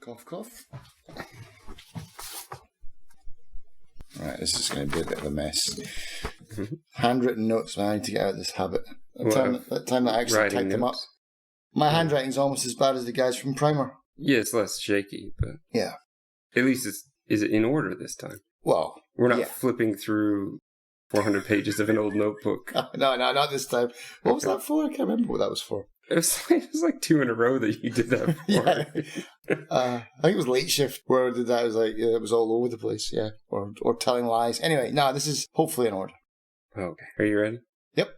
Cough, cough. Right, this is going to be a bit of a mess. Handwritten notes, man. I need to get out of this habit. That time that I actually typed them up. My handwriting's almost as bad as the guys from Primer. Yeah, it's less shaky, but... Yeah. At least is it in order this time? Well, we're not flipping through 400 pages of an old notebook. No, not this time. What was that for? I can't remember what that was for. It was like 2 in a row that you did that for. Yeah. I think it was Late Shift where I did that. It was like, it was all over the place, yeah. Or telling lies. Anyway, no, this is hopefully in order. Okay. Are you ready? Yep.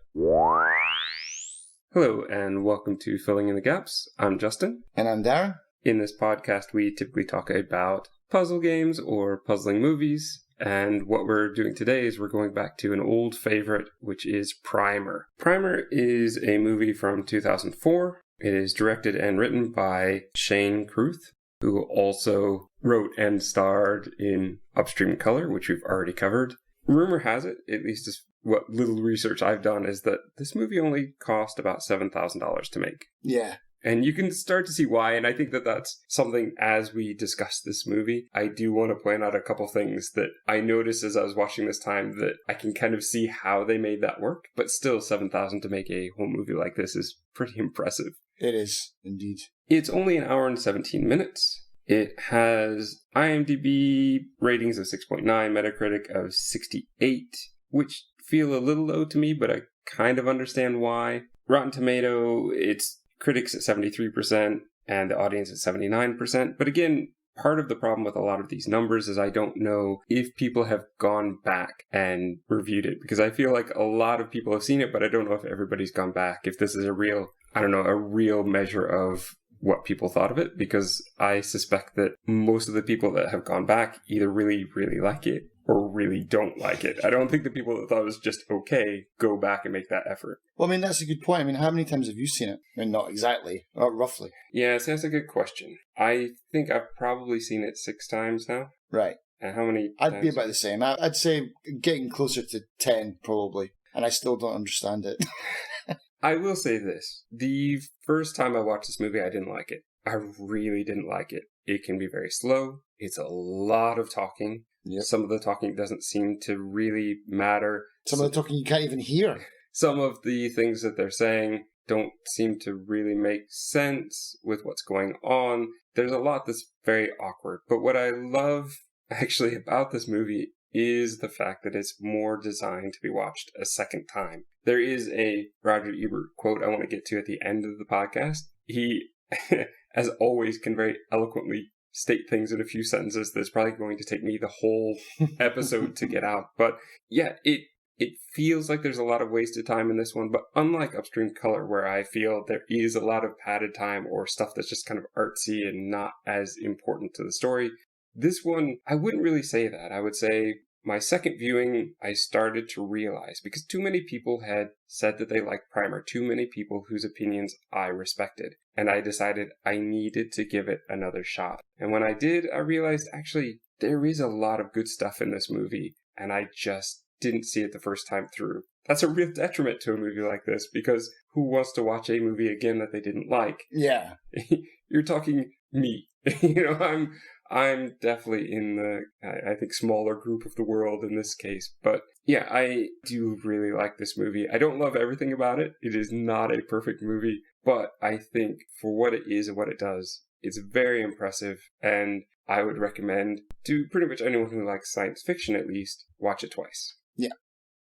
Hello, and welcome to Filling in the Gaps. I'm Justin. And I'm Darren. In this podcast, we typically talk about puzzle games or puzzling movies. And what we're doing today is we're going back to an old favorite, which is Primer. Primer is a movie from 2004. It is directed and written by Shane Carruth, who also wrote and starred in Upstream Color, which we've already covered. Rumor has it, at least is what little research I've done, is that this movie only cost about $7,000 to make. Yeah. And you can start to see why, and I think that that's something, as we discuss this movie, I do want to point out a couple things that I noticed as I was watching this time that I can kind of see how they made that work, but still $7,000 to make a whole movie like this is pretty impressive. It is, indeed. It's only 1 hour and 17 minutes. It has IMDb ratings of 6.9, Metacritic of 68, which feel a little low to me, but I kind of understand why. Rotten Tomato, it's critics at 73% and the audience at 79%. But again, part of the problem with a lot of these numbers is I don't know if people have gone back and reviewed it, because I feel like a lot of people have seen it, but I don't know if everybody's gone back, if this is a real measure of what people thought of it, because I suspect that most of the people that have gone back either really, really like it or really don't like it. I don't think the people that thought it was just okay go back and make that effort. Well, I mean, that's a good point. I mean, how many times have you seen it? I mean, not exactly, roughly. Yeah, so that's a good question. I think I've probably seen it 6 times now. Right. And how many I'd times? be about the same. I'd say getting closer to 10, probably. And I still don't understand it. I will say this. The first time I watched this movie, I didn't like it. I really didn't like it. It can be very slow. It's a lot of talking. Yep. Some of the talking doesn't seem to really matter. Some of the talking you can't even hear. Some of the things that they're saying don't seem to really make sense with what's going on. There's a lot that's very awkward. But what I love actually about this movie is the fact that it's more designed to be watched a second time. There is a Roger Ebert quote I want to get to at the end of the podcast. He, as always, can very eloquently state things in a few sentences that's probably going to take me the whole episode to get out. But yeah, it feels like there's a lot of wasted time in this one, but unlike Upstream Color, where I feel there is a lot of padded time or stuff that's just kind of artsy and not as important to the story, this one, I wouldn't really say that. I would say my second viewing, I started to realize, because too many people had said that they liked Primer, too many people whose opinions I respected, and I decided I needed to give it another shot. And when I did, I realized actually there is a lot of good stuff in this movie, and I just didn't see it the first time through. That's a real detriment to a movie like this, because who wants to watch a movie again that they didn't like? Yeah. You're talking me. I'm definitely in the, I think, smaller group of the world in this case. But yeah, I do really like this movie. I don't love everything about it. It is not a perfect movie. But I think for what it is and what it does, it's very impressive. And I would recommend to pretty much anyone who likes science fiction, at least, watch it twice. Yeah.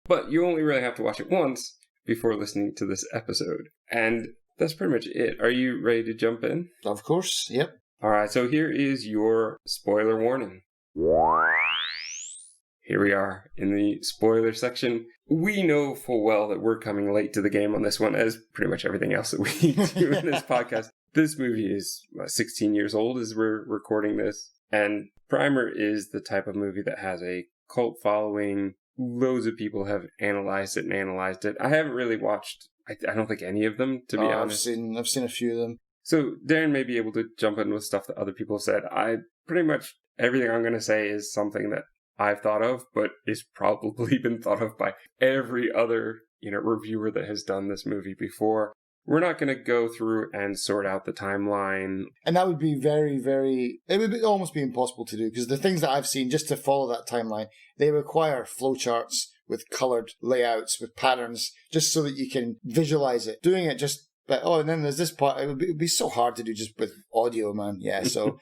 But you only really have to watch it once before listening to this episode. And that's pretty much it. Are you ready to jump in? Of course. Yep. All right, so here is your spoiler warning. Here we are in the spoiler section. We know full well that we're coming late to the game on this one, as pretty much everything else that we do in this podcast. This movie is 16 years old as we're recording this, and Primer is the type of movie that has a cult following. Loads of people have analyzed it. I haven't really watched, I don't think, any of them, to be honest. I've seen a few of them. So Darren may be able to jump in with stuff that other people have said. I pretty much, everything I'm going to say is something that I've thought of, but is probably been thought of by every other, reviewer that has done this movie before. we're not going to go through and sort out the timeline. And that would be very, very... It would almost be impossible to do, because the things that I've seen, just to follow that timeline, they require flowcharts with coloured layouts, with patterns, just so that you can visualize it. Doing it just... But, and then there's this part, it would be so hard to do just with audio, man. Yeah, so...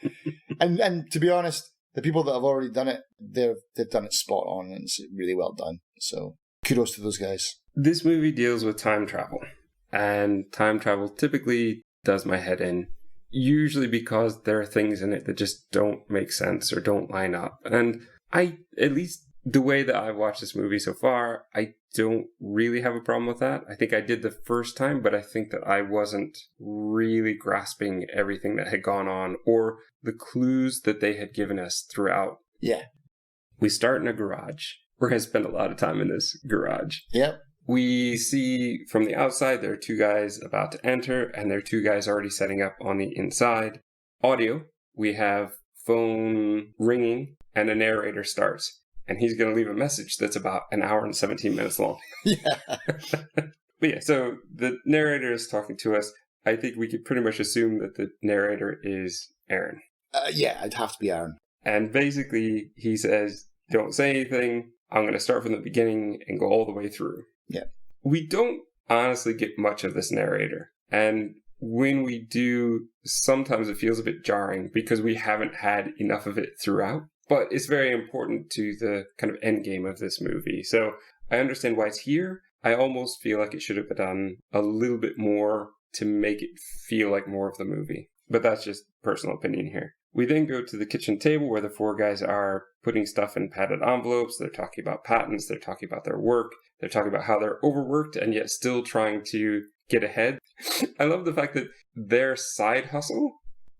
and to be honest, the people that have already done it, they've done it spot on, and it's really well done. So kudos to those guys. This movie deals with time travel. And time travel typically does my head in, usually because there are things in it that just don't make sense or don't line up. And at least the way that I've watched this movie so far, I don't really have a problem with that. I think I did the first time, but I think that I wasn't really grasping everything that had gone on or the clues that they had given us throughout. Yeah. We start in a garage. We're going to spend a lot of time in this garage. Yep. We see from the outside, there are two guys about to enter, and there are two guys already setting up on the inside. Audio, we have phone ringing, and a narrator starts. And he's going to leave a message that's about an hour and 17 minutes long. Yeah. But yeah, so the narrator is talking to us. I think we could pretty much assume that the narrator is Aaron. Yeah, it'd have to be Aaron. And basically, he says, don't say anything. I'm going to start from the beginning and go all the way through. Yeah. We don't honestly get much of this narrator. And when we do, sometimes it feels a bit jarring because we haven't had enough of it throughout. But it's very important to the kind of end game of this movie. So I understand why it's here. I almost feel like it should have been done a little bit more to make it feel like more of the movie. But that's just personal opinion here. We then go to the kitchen table where the four guys are putting stuff in padded envelopes. They're talking about patents. They're talking about their work. They're talking about how they're overworked and yet still trying to get ahead. I love the fact that their side hustle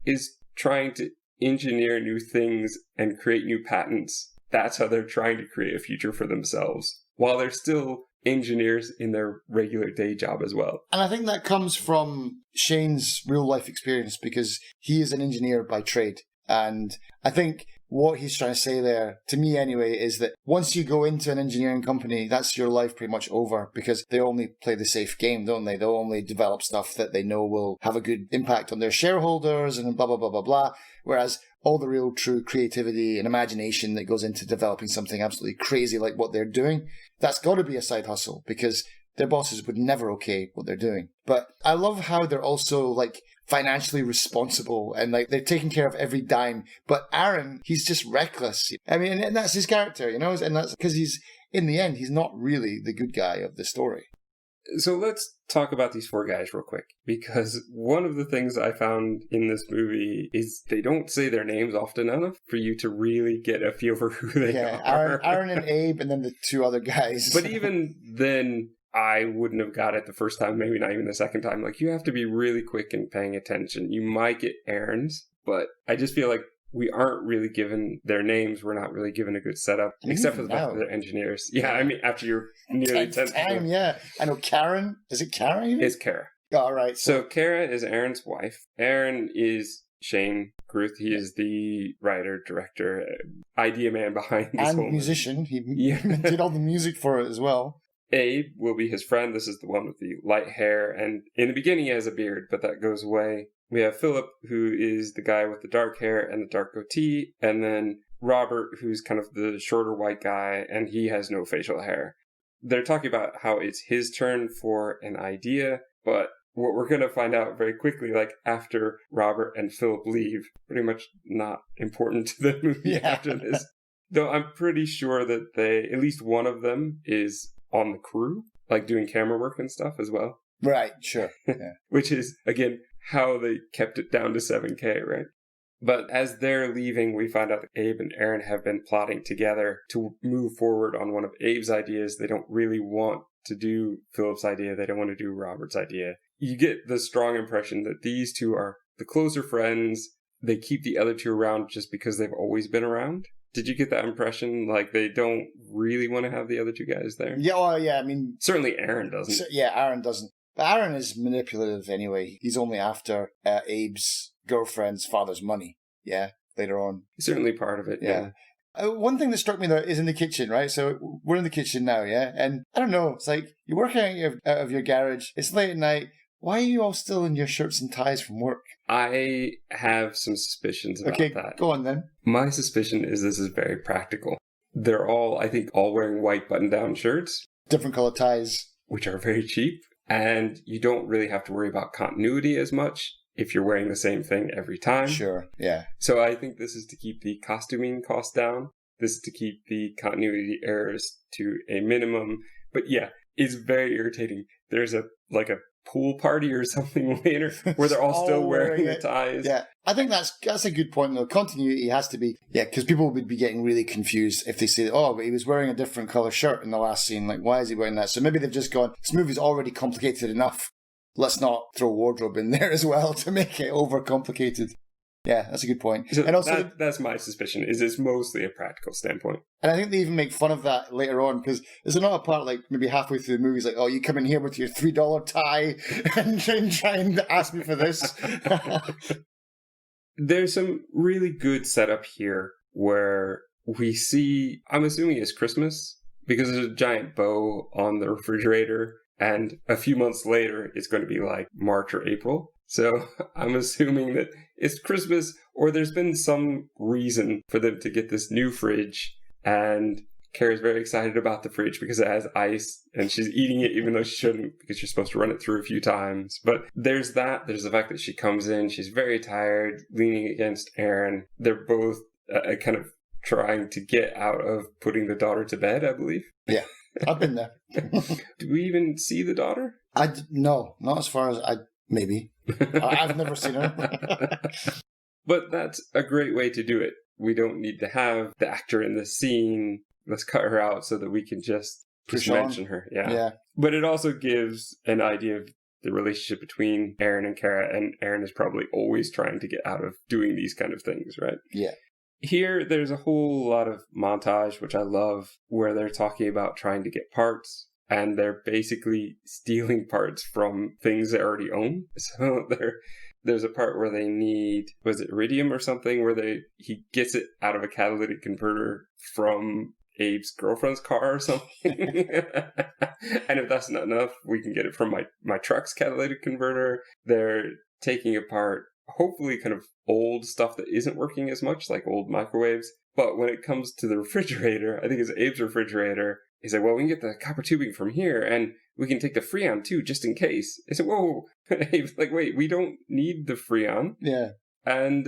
is trying to engineer new things and create new patents. That's how they're trying to create a future for themselves, while they're still engineers in their regular day job as well. And I think that comes from Shane's real life experience, because he is an engineer by trade. And I think what he's trying to say there, to me anyway, is that once you go into an engineering company, that's your life pretty much over, because they only play the safe game, don't they? They'll only develop stuff that they know will have a good impact on their shareholders and blah, blah, blah, blah, blah. Whereas all the real true creativity and imagination that goes into developing something absolutely crazy like what they're doing, that's got to be a side hustle, because their bosses would never okay what they're doing. But I love how they're also like financially responsible and like they're taking care of every dime. But Aaron, he's just reckless. I mean, and that's his character, you know, and that's because he's, in the end, he's not really the good guy of the story. So let's talk about these four guys real quick, because one of the things I found in this movie is they don't say their names often enough for you to really get a feel for who they are. Aaron and Abe, and then the two other guys. But even then, I wouldn't have got it the first time, maybe not even the second time. Like, you have to be really quick in paying attention. You might get errands, but I just feel like we aren't really given their names. We're not really given a good setup, except for the fact that they're engineers. Yeah, I mean, after you're nearly 10th time, yeah. I know Karen. Is it Kara even? It's Kara. All right. So Kara is Aaron's wife. Aaron is Shane Gruth. He is the writer, director, idea man behind this whole musician. He did all the music for it as well. Abe will be his friend. This is the one with the light hair. And in the beginning, he has a beard, but that goes away. We have Philip, who is the guy with the dark hair and the dark goatee. And then Robert, who's kind of the shorter white guy, and he has no facial hair. They're talking about how it's his turn for an idea, but what we're going to find out very quickly, like after Robert and Philip leave, pretty much not important to the movie after this. Though I'm pretty sure that at least one of them is on the crew, like doing camera work and stuff as well. Right, sure. Yeah. Which is, again, how they kept it down to 7K, right? But as they're leaving, we find out that Abe and Aaron have been plotting together to move forward on one of Abe's ideas. They don't really want to do Philip's idea. They don't want to do Robert's idea. You get the strong impression that these two are the closer friends. They keep the other two around just because they've always been around. Did you get that impression? Like, they don't really want to have the other two guys there? Yeah, well, yeah, I mean... Certainly Aaron doesn't. Aaron doesn't. But Aaron is manipulative anyway. He's only after Abe's girlfriend's father's money, later on. He's certainly part of it, yeah. One thing that struck me, though, is in the kitchen, right? So we're in the kitchen now, and I don't know, it's like, you're working out of your garage, it's late at night, why are you all still in your shirts and ties from work? I have some suspicions about that. Okay, go on then. My suspicion is this is very practical. They're all, I think, all wearing white button-down shirts. Different color ties. Which are very cheap. And you don't really have to worry about continuity as much if you're wearing the same thing every time. Sure, yeah. So I think this is to keep the costuming cost down. This is to keep the continuity errors to a minimum. But yeah, it's very irritating. There's a pool party or something later where they're all still wearing the ties. Yeah, I think that's a good point though. Continuity has to be, because people would be getting really confused if they say, oh, but he was wearing a different color shirt in the last scene. Like, why is he wearing that? So maybe they've just gone, this movie's already complicated enough. Let's not throw wardrobe in there as well to make it overcomplicated. Yeah, that's a good point. So and also, that's my suspicion, is it's mostly a practical standpoint. And I think they even make fun of that later on, because there's another part, like, maybe halfway through the movie, it's like, oh, you come in here with your $3 tie and try and ask me for this. There's some really good setup here where we see, I'm assuming it's Christmas, because there's a giant bow on the refrigerator, and a few months later, it's going to be like March or April. So I'm assuming that it's Christmas, or there's been some reason for them to get this new fridge. And Kara's very excited about the fridge because it has ice, and she's eating it even though she shouldn't, because you're supposed to run it through a few times. But there's that. There's the fact that she comes in, she's very tired, leaning against Aaron. They're both kind of trying to get out of putting the daughter to bed, I believe. Yeah, I've been there. Do we even see the daughter? No, not as far as maybe. I've never seen her. But that's a great way to do it. We don't need to have the actor in the scene. Let's cut her out so that we can just mention her. Yeah. But it also gives an idea of the relationship between Aaron and Kara, and Aaron is probably always trying to get out of doing these kind of things, right? Yeah. Here, there's a whole lot of montage, which I love, where they're talking about trying to get parts. And they're basically stealing parts from things they already own. So there's a part where they need, was it iridium or something, where he gets it out of a catalytic converter from Abe's girlfriend's car or something. And if that's not enough, we can get it from my truck's catalytic converter. They're taking apart, hopefully kind of old stuff that isn't working as much, like old microwaves. But when it comes to the refrigerator, I think it's Abe's refrigerator, he's like, well, we can get the copper tubing from here, and we can take the Freon too, just in case. I said, whoa. Abe's like, wait, we don't need the Freon. Yeah. And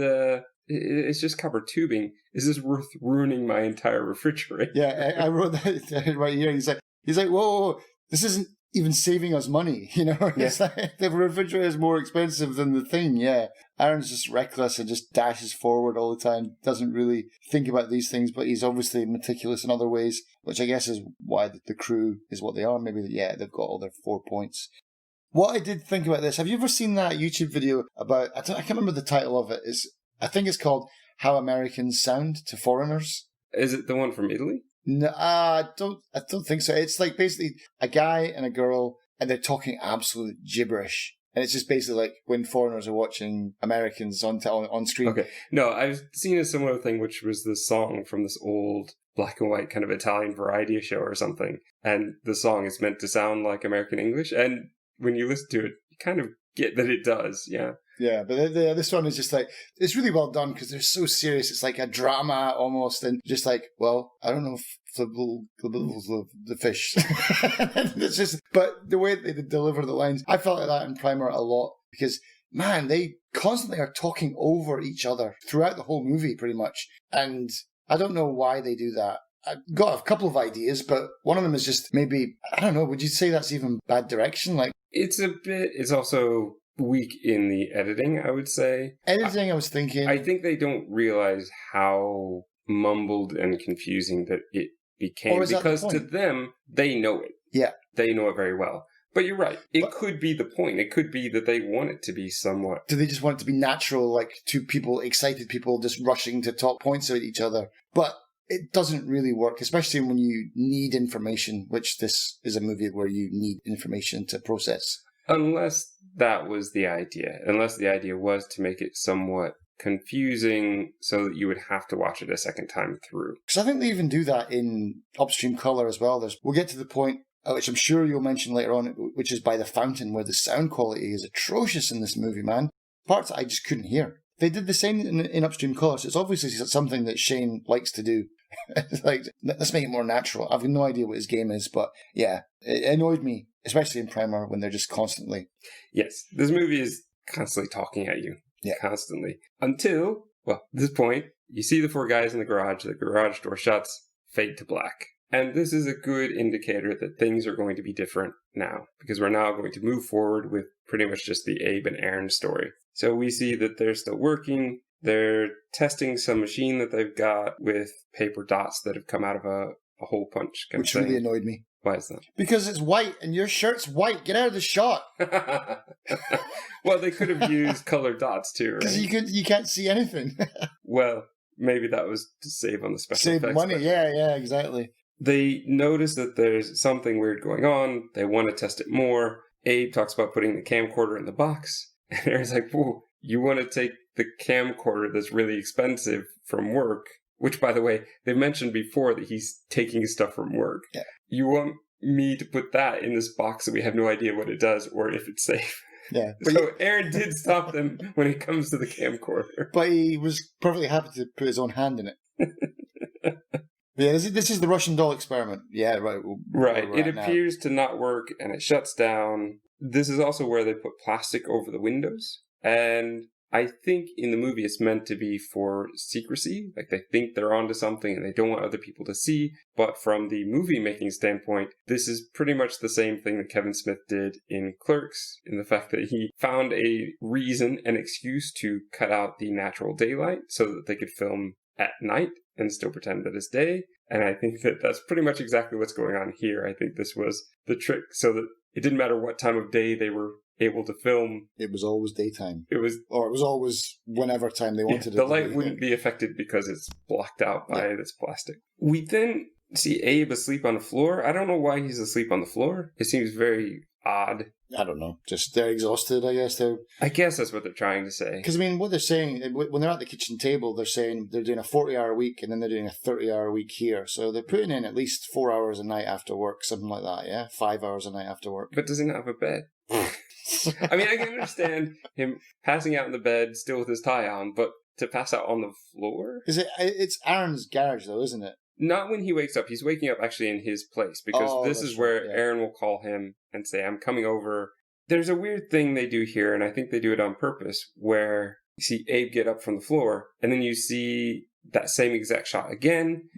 it's just copper tubing. Is this worth ruining my entire refrigerator? Yeah, I wrote that right here. He's like, whoa, this isn't even saving us money, Yeah. It's like, the refrigerator is more expensive than the thing, yeah. Aaron's just reckless and just dashes forward all the time, doesn't really think about these things, but he's obviously meticulous in other ways, which I guess is why the crew is what they are. Maybe, they've got all their 4 points. What I did think about this, have you ever seen that YouTube video about, I can't remember the title of it, I think it's called How Americans Sound to Foreigners. Is it the one from Italy? No, I don't think so. It's like basically a guy and a girl, and they're talking absolute gibberish. And it's just basically like when foreigners are watching Americans on screen. Okay. No, I've seen a similar thing, which was the song from this old black and white kind of Italian variety show or something. And the song is meant to sound like American English. And when you listen to it, you kind of get that it does. Yeah. Yeah, but this one is just like, it's really well done because they're so serious. It's like a drama almost, and just like, well, I don't know if the fish. It's just, but the way they deliver the lines, I felt like that in Primer a lot because, man, they constantly are talking over each other throughout the whole movie, pretty much. And I don't know why they do that. I've got a couple of ideas, but one of them is just maybe, I don't know, would you say that's even bad direction? Like, it's also weak in the editing, I would say. Editing, I was thinking. I think they don't realize how mumbled and confusing that it became, because to them, they know it. Yeah. They know it very well. But you're right. It could be the point. It could be that they want it to be somewhat. Do they just want it to be natural, like two people, excited people just rushing to talk points at each other? But it doesn't really work, especially when you need information, which this is a movie where you need information to process. Unless that was the idea. Unless the idea was to make it somewhat confusing so that you would have to watch it a second time through. Because I think they even do that in Upstream Color as well. We'll get to the point which I'm sure you'll mention later on, which is by the fountain, where the sound quality is atrocious in this movie, man. Parts that I just couldn't hear. They did the same in Upstream Colours. It's obviously something that Shane likes to do. It's like, let's make it more natural. I've no idea what his game is, but yeah, it annoyed me, especially in Primer, when they're just constantly... Yes, this movie is constantly talking at you. Yeah. Constantly. Until, well, this point, you see the four guys in the garage door shuts, fade to black. And this is a good indicator that things are going to be different now, because we're now going to move forward with pretty much just the Abe and Aaron story. So we see that they're still working. They're testing some machine that they've got with paper dots that have come out of a hole punch. Which really annoyed me. Why is that? Because it's white and your shirt's white. Get out of the shot. Well, they could have used colored dots too, right? Because you can't see anything. Well, maybe that was to save on the special effects. Save money, yeah, exactly. They notice that there's something weird going on. They want to test it more. Abe talks about putting the camcorder in the box. And Aaron's like, whoa, you want to take the camcorder that's really expensive from work, which, by the way, they mentioned before that he's taking his stuff from work. Yeah. You want me to put that in this box that we have no idea what it does or if it's safe. Yeah. So Aaron did stop them when it comes to the camcorder. But he was perfectly happy to put his own hand in it. Yeah, this is the Russian doll experiment. Yeah, right. Right. It appears to not work and it shuts down. This is also where they put plastic over the windows. And I think in the movie it's meant to be for secrecy. Like they think they're onto something and they don't want other people to see. But from the movie making standpoint, this is pretty much the same thing that Kevin Smith did in Clerks, in the fact that he found a reason, an excuse to cut out the natural daylight so that they could film at night and still pretend that it's day. And I think that that's pretty much exactly what's going on here. I think this was the trick so that it didn't matter what time of day they were able to film. It was always daytime. It was always whenever time they wanted it. The light wouldn't be affected because it's blocked out by this plastic. We then see Abe asleep on the floor. I don't know why he's asleep on the floor. It seems very odd. I don't know. Just they're exhausted, I guess. I guess that's what they're trying to say. Because, I mean, what they're saying, when they're at the kitchen table, they're saying they're doing a 40-hour week and then they're doing a 30-hour week here. So they're putting in at least 4 hours a night after work, something like that, yeah? 5 hours a night after work. But does he not have a bed? I mean, I can understand him passing out in the bed, still with his tie on, but to pass out on the floor? It's Aaron's garage, though, isn't it? Not when he wakes up. He's waking up actually in his place, because this is where Aaron will call him and say, I'm coming over. There's a weird thing they do here, and I think they do it on purpose, where you see Abe get up from the floor, and then you see that same exact shot again.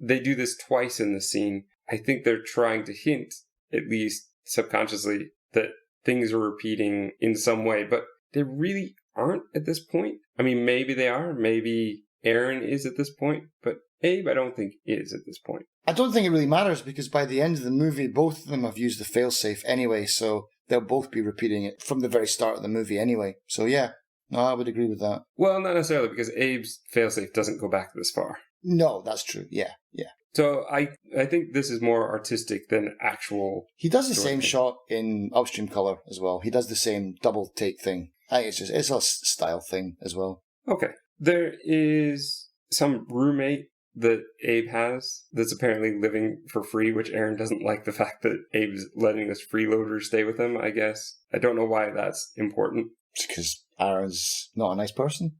They do this twice in the scene. I think they're trying to hint, at least subconsciously, that things are repeating in some way, but they really aren't at this point. I mean, maybe they are. Maybe Aaron is at this point, but Abe, I don't think, is at this point. I don't think it really matters, because by the end of the movie, both of them have used the failsafe anyway, so they'll both be repeating it from the very start of the movie anyway. So yeah, no, I would agree with that. Well, not necessarily, because Abe's failsafe doesn't go back this far. No, that's true. Yeah. So I think this is more artistic than actual... He does the same shot in Upstream Colour as well. He does the same double take thing. I think it's a style thing as well. Okay. There is some roommate that Abe has that's apparently living for free, which Aaron doesn't like the fact that Abe's letting this freeloader stay with him, I guess. I don't know why that's important. It's because Aaron's not a nice person.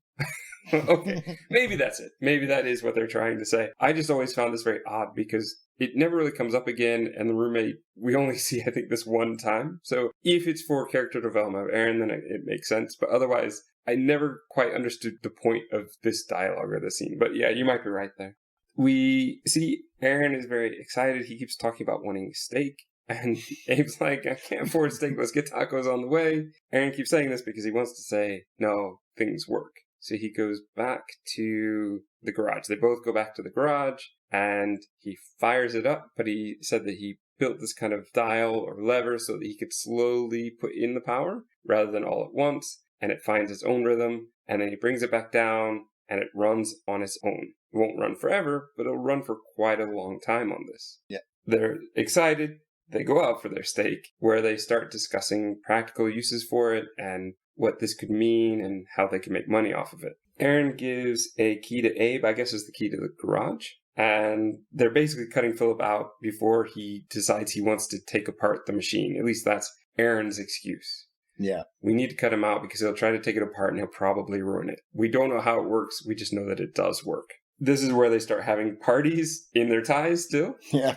Okay, maybe that's it. Maybe that is what they're trying to say. I just always found this very odd because it never really comes up again, and the roommate, we only see, I think, this one time. So if it's for character development of Aaron, then it makes sense. But otherwise, I never quite understood the point of this dialogue or this scene. But yeah, you might be right there. We see Aaron is very excited. He keeps talking about wanting steak. And Abe's like, I can't afford steak. Let's get tacos on the way. Aaron keeps saying this because he wants to say, no, things work. So he goes back to the garage. They both go back to the garage and he fires it up. But he said that he built this kind of dial or lever so that he could slowly put in the power rather than all at once. And it finds its own rhythm. And then he brings it back down and it runs on its own. It won't run forever, but it'll run for quite a long time on this. Yeah. They're excited. They go out for their steak where they start discussing practical uses for it and what this could mean and how they can make money off of it. Aaron gives a key to Abe, I guess is the key to the garage. And they're basically cutting Philip out before he decides he wants to take apart the machine. At least that's Aaron's excuse. Yeah. We need to cut him out because he'll try to take it apart and he'll probably ruin it. We don't know how it works. We just know that it does work. This is where they start having parties in their ties still. Yeah.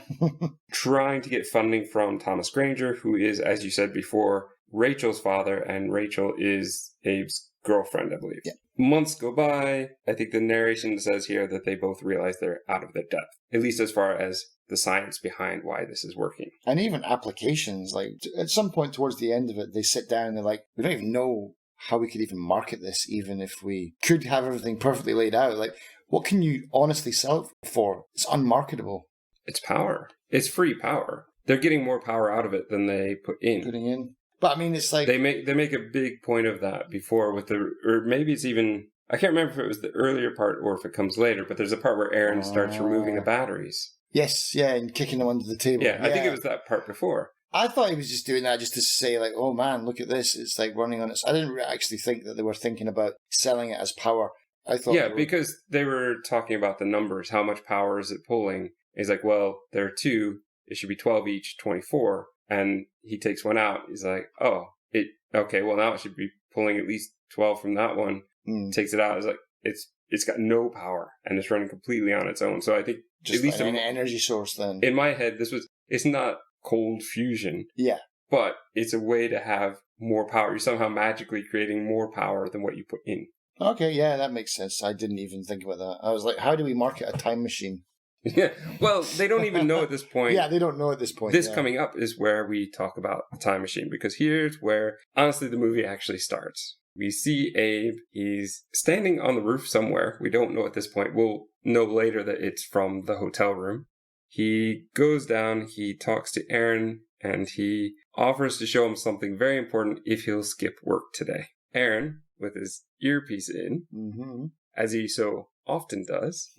Trying to get funding from Thomas Granger, who is, as you said before, Rachel's father, and Rachel is Abe's girlfriend, I believe. Yeah. Months go by. I think the narration says here that they both realize they're out of their depth, at least as far as the science behind why this is working. And even applications, like at some point towards the end of it, they sit down and they're like, we don't even know how we could even market this, even if we could have everything perfectly laid out. Like, what can you honestly sell it for? It's unmarketable. It's power. It's free power. They're getting more power out of it than they put in. Putting in. But I mean, it's like... They make a big point of that before with the... Or maybe it's even... I can't remember if it was the earlier part or if it comes later, but there's a part where Aaron starts removing the batteries. Yes, yeah, and kicking them under the table. Yeah, I think it was that part before. I thought he was just doing that just to say, like, oh man, look at this. It's like running on its... I didn't actually think that they were thinking about selling it as power. I thought... Yeah, because they were talking about the numbers. How much power is it pulling? He's like, well, there are 2. It should be 12 each, 24. And he takes one out. He's like, oh, okay, well, now it should be pulling at least 12 from that one. Takes it out. It's like, it's got no power and it's running completely on its own. So I think just at least an energy source then. In my head, it's not cold fusion. Yeah. But it's a way to have more power. You're somehow magically creating more power than what you put in. Okay, yeah, that makes sense. I didn't even think about that. I was like, how do we market a time machine? Yeah, well, they don't even know at this point. Yeah, they don't know at this point. This coming up is where we talk about the time machine, because here's where, honestly, the movie actually starts. We see Abe. He's standing on the roof somewhere. We don't know at this point. We'll know later that it's from the hotel room. He goes down, he talks to Aaron, and he offers to show him something very important if he'll skip work today. Aaron, with his earpiece in, as he so often does,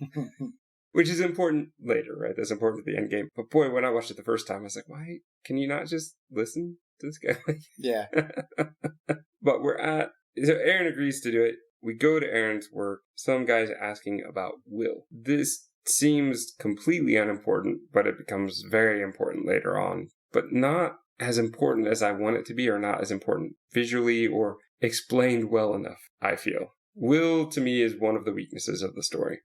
which is important later, right? That's important at the end game. But boy, when I watched it the first time, I was like, why can you not just listen to this guy? Yeah. But so Aaron agrees to do it. We go to Aaron's work. Some guy's asking about Will. This seems completely unimportant, but it becomes very important later on. But not as important as I want it to be, or not as important visually or explained well enough, I feel. Will, to me, is one of the weaknesses of the story.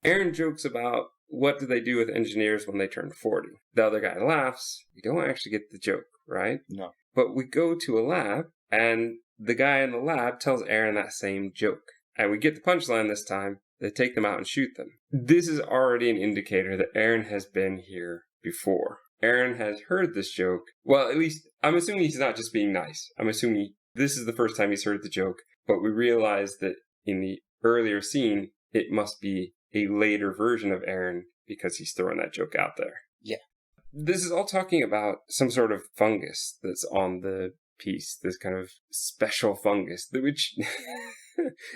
Aaron jokes about what do they do with engineers when they turn 40. The other guy laughs. We don't actually get the joke, right? No. But we go to a lab, and the guy in the lab tells Aaron that same joke. And we get the punchline this time. They take them out and shoot them. This is already an indicator that Aaron has been here before. Aaron has heard this joke. Well, at least, I'm assuming he's not just being nice. I'm assuming this is the first time he's heard the joke. But we realize that in the earlier scene, it must be a later version of Aaron because he's throwing that joke out there. Yeah. This is all talking about some sort of fungus that's on the piece, this kind of special fungus, which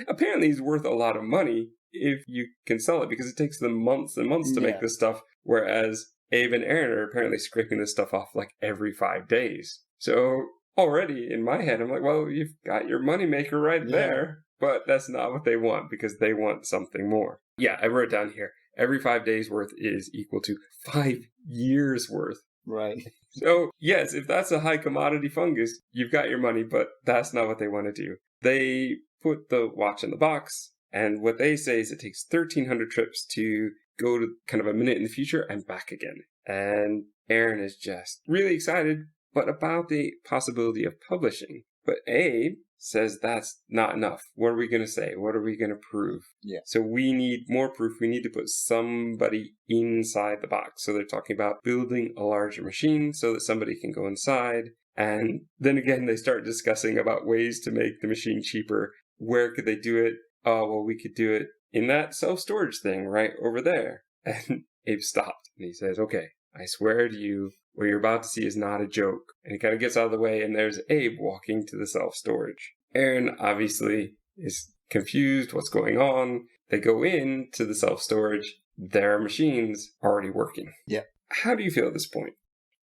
apparently is worth a lot of money if you can sell it, because it takes them months and months to make this stuff, whereas Abe and Aaron are apparently scraping this stuff off like every 5 days. So already in my head, I'm like, well, you've got your moneymaker right there, but that's not what they want, because they want something more. Yeah, I wrote down here, every 5 days worth is equal to 5 years worth. Right. So, yes, if that's a high commodity fungus, you've got your money, but that's not what they want to do. They put the watch in the box, and what they say is it takes 1,300 trips to go to kind of a minute in the future and back again. And Aaron is just really excited, but about the possibility of publishing. But Abe says that's not enough. What are we going to say? What are we going to prove? Yeah. So we need more proof. We need to put somebody inside the box. So they're talking about building a larger machine so that somebody can go inside. And then again, they start discussing about ways to make the machine cheaper. Where could they do it? Oh, well, we could do it in that self-storage thing right over there. And Abe stopped and he says, okay, I swear to you, what you're about to see is not a joke. And he kind of gets out of the way, and there's Abe walking to the self-storage. Aaron obviously is confused what's going on. They go in to the self-storage. There are machines already working. Yeah. How do you feel at this point?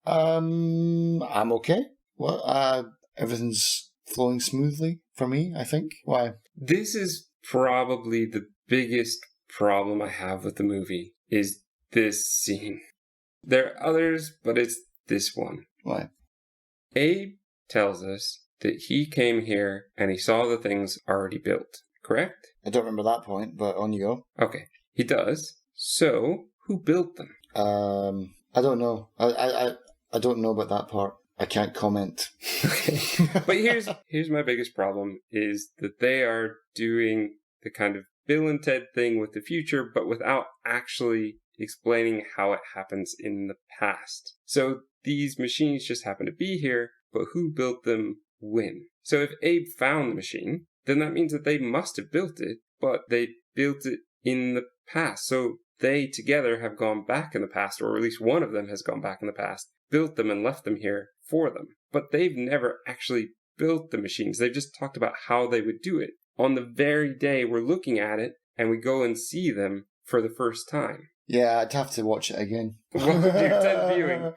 I'm okay. Well, everything's flowing smoothly for me, I think. Why? This is probably the biggest problem I have with the movie, is this scene. There are others, but it's this one. Why? Abe tells us that he came here and he saw the things already built, correct? I don't remember that point, but on you go. Okay, he does. So, who built them? I don't know. I don't know about that part. I can't comment. Okay. But here's my biggest problem is that they are doing the kind of Bill and Ted thing with the future, but without actually explaining how it happens in the past. So these machines just happen to be here, but who built them when? So if Abe found the machine, then that means that they must have built it, but they built it in the past. So they together have gone back in the past, or at least one of them has gone back in the past, built them and left them here for them. But they've never actually built the machines. They've just talked about how they would do it. On the very day we're looking at it, and we go and see them for the first time. Yeah, I'd have to watch it again. Welcome to your 10th viewing.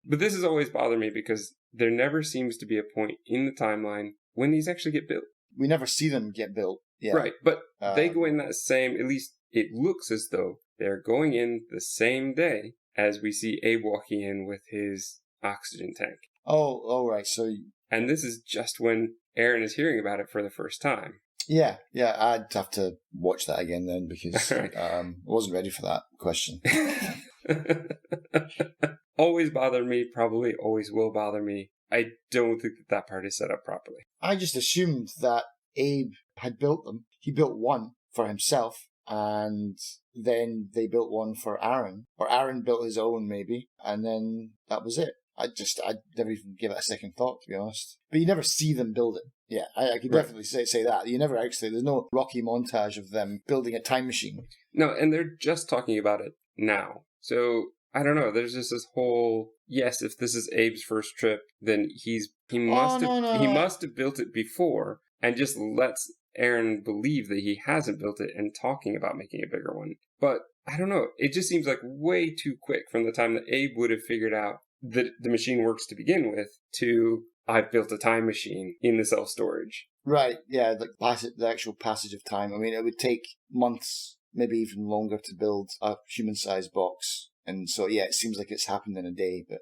But this has always bothered me because there never seems to be a point in the timeline when these actually get built. We never see them get built. Yeah. Right, but they go in that same, at least it looks as though they're going in the same day as we see Abe walking in with his oxygen tank. Oh, right. So, and this is just when Aaron is hearing about it for the first time. Yeah, I'd have to watch that again then because I wasn't ready for that question. Always bothered me, probably always will bother me. I don't think that part is set up properly. I just assumed that Abe had built them. He built one for himself, and then they built one for Aaron. Or Aaron built his own, maybe, and then that was it. I never even give it a second thought, to be honest. But you never see them build it. Yeah, I could definitely say that. You never actually, there's no Rocky montage of them building a time machine. No, and they're just talking about it now. So, I don't know, there's just this whole, yes, if this is Abe's first trip, then he must have built it before, and just lets Aaron believe that he hasn't built it and talking about making a bigger one. But, I don't know, it just seems like way too quick from the time that Abe would have figured out that the machine works to begin with to I've built a time machine in the self-storage. Right, yeah, the actual passage of time. I mean, it would take months, maybe even longer to build a human-sized box. And so, yeah, it seems like it's happened in a day, but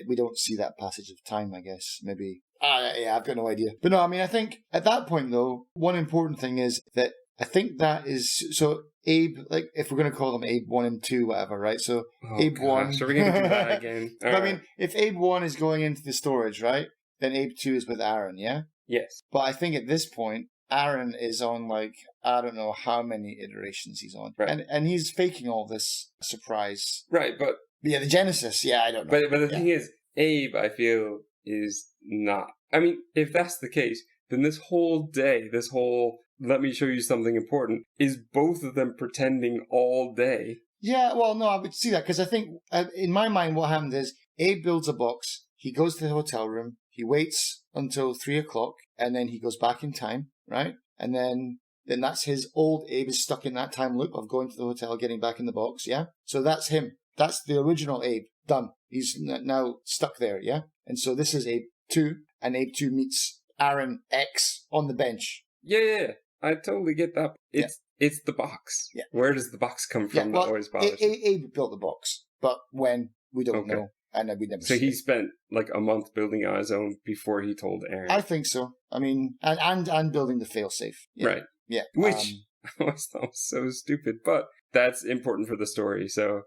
we don't see that passage of time, I guess. Maybe. Yeah, I've got no idea. But no, I mean, I think at that point, though, one important thing is that I think that is, so Abe, like, if we're going to call them Abe 1 and 2, whatever, right? So Abe 1. So we're going to do that again. But, I mean, if Abe 1 is going into the storage, right? Then Abe 2 is with Aaron, yeah? Yes. But I think at this point, Aaron is on, like, I don't know how many iterations he's on. Right. And he's faking all this surprise. Right, but... Yeah, the Genesis, yeah, I don't know. But the thing is, Abe, I feel, is not. I mean, if that's the case, then this whole day, this whole let me show you something important, is both of them pretending all day. Yeah, well, no, I would see that, because I think, in my mind, what happened is, Abe builds a box, he goes to the hotel room, he waits until 3 o'clock, and then he goes back in time, right? And then that's his old Abe is stuck in that time loop of going to the hotel, getting back in the box, yeah? So that's him. That's the original Abe. Done. He's now stuck there, yeah? And so this is Abe 2, and Abe 2 meets Aaron X on the bench. Yeah. I totally get that. It's the box. Yeah. Where does the box come from? Well, that always bothers me. Abe built the box, but when, we don't know. And we never. So he spent like a month building it on his own before he told Aaron. I think so. I mean, and building the failsafe. Yeah. Right. Yeah. Which I always thought was so stupid, but that's important for the story. So,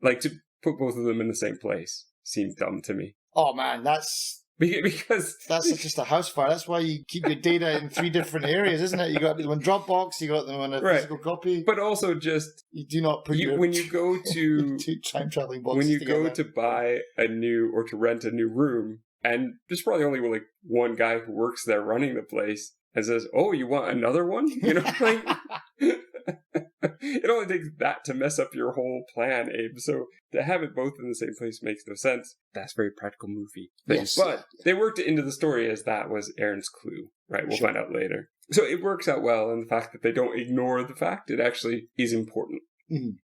like, to put both of them in the same place seemed dumb to me. Oh man, that's that's just a house fire. That's why you keep your data in 3 different areas, isn't it? You got them on Dropbox, you got them on a physical copy. But also just you do not put when you go to two time traveling boxes. When you together. go to buy to rent a new room, and there's probably only like one guy who works there running the place and says, "Oh, you want another one?" You know, like it only takes that to mess up your whole plan, Abe. So to have it both in the same place makes no sense. That's very practical movie thing. Yes, but they worked it into the story as that was Aaron's clue, right? We'll find out later. So it works out well in the fact that they don't ignore the fact it actually is important. Mm-hmm.